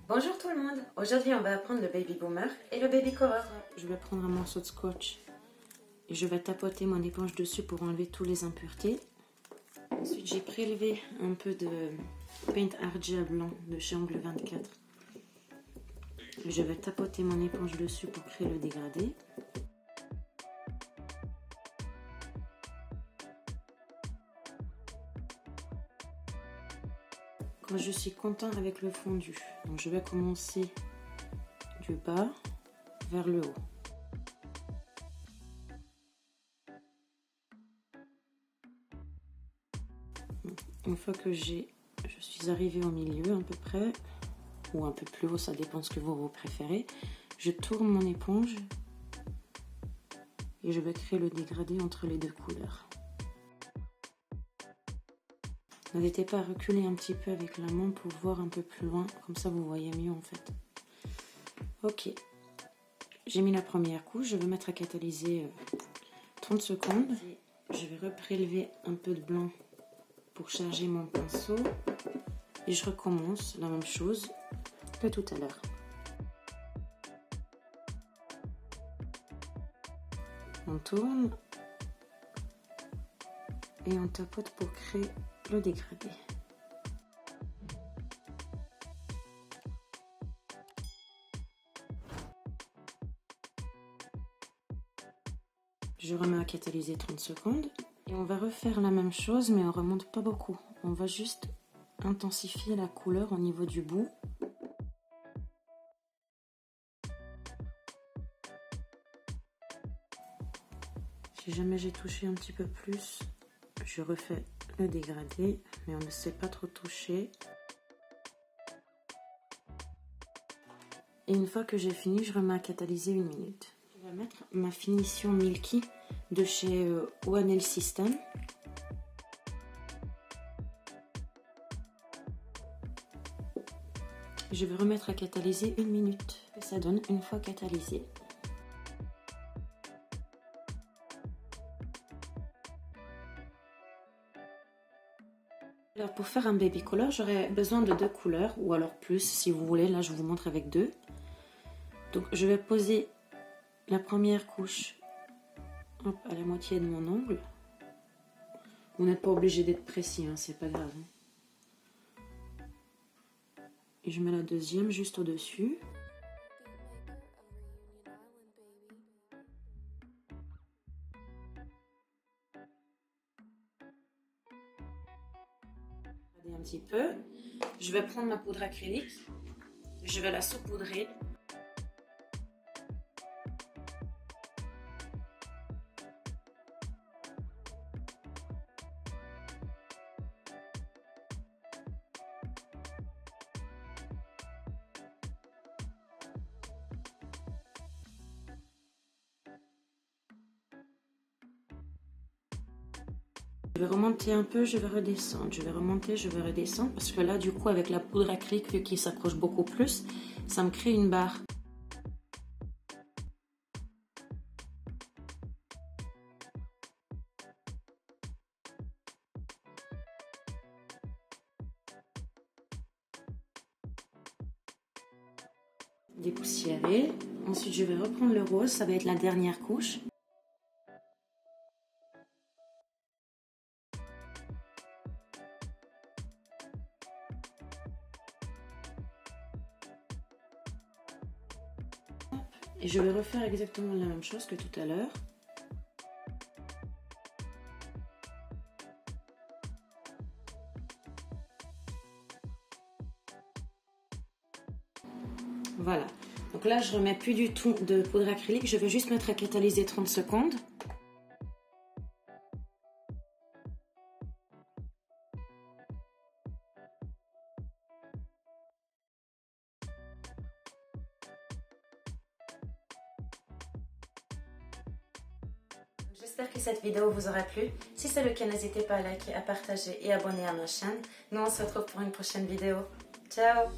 Bonjour tout le monde, aujourd'hui on va apprendre le baby boomer et le baby cover. Je vais prendre un morceau de scotch et je vais tapoter mon éponge dessus pour enlever toutes les impuretés. Ensuite j'ai prélevé un peu de paint Argel blanc de chez Angle 24. Je vais tapoter mon éponge dessus pour créer le dégradé. Quand je suis content avec le fondu, donc je vais commencer du bas vers le haut. Une fois que je suis arrivée au milieu à peu près, ou un peu plus haut, ça dépend de ce que vous préférez, je tourne mon éponge et je vais créer le dégradé entre les deux couleurs. N'hésitez pas à reculer un petit peu avec la main pour voir un peu plus loin, comme ça vous voyez mieux en fait. Ok, j'ai mis la première couche, je vais mettre à catalyser 30 secondes. Je vais reprélever un peu de blanc pour charger mon pinceau et je recommence la même chose que tout à l'heure. On tourne et on tapote pour créer le dégradé. Je remets à catalyser 30 secondes et on va refaire la même chose mais on remonte pas beaucoup. On va juste intensifier la couleur au niveau du bout. Si jamais j'ai touché un petit peu plus, je refais le dégradé, mais on ne sait pas trop toucher. Et une fois que j'ai fini, je remets à catalyser 1 minute. Je vais mettre ma finition Milky de chez ONL System. Je vais remettre à catalyser 1 minute. Et ça donne une fois catalysé. Alors pour faire un baby color, j'aurai besoin de 2 couleurs, ou alors plus si vous voulez. Là, je vous montre avec 2. Donc je vais poser la première couche à la moitié de mon ongle. Vous n'êtes pas obligé d'être précis, hein, c'est pas grave. Et je mets la deuxième juste au-dessus. Un petit peu. Je vais prendre ma poudre acrylique. Je vais la saupoudrer. Je vais remonter un peu, je vais redescendre, je vais remonter, je vais redescendre, parce que là, du coup, avec la poudre acrylique, vu qu'il s'accroche beaucoup plus, ça me crée une barre. Dépoussiérer. Ensuite, je vais reprendre le rose, ça va être la dernière couche. Et je vais refaire exactement la même chose que tout à l'heure. Voilà. Donc là, je remets plus du tout de poudre acrylique. Je vais juste mettre à catalyser 30 secondes. J'espère que cette vidéo vous aura plu. Si c'est le cas, n'hésitez pas à liker, à partager et abonner à ma chaîne. Nous, on se retrouve pour une prochaine vidéo. Ciao!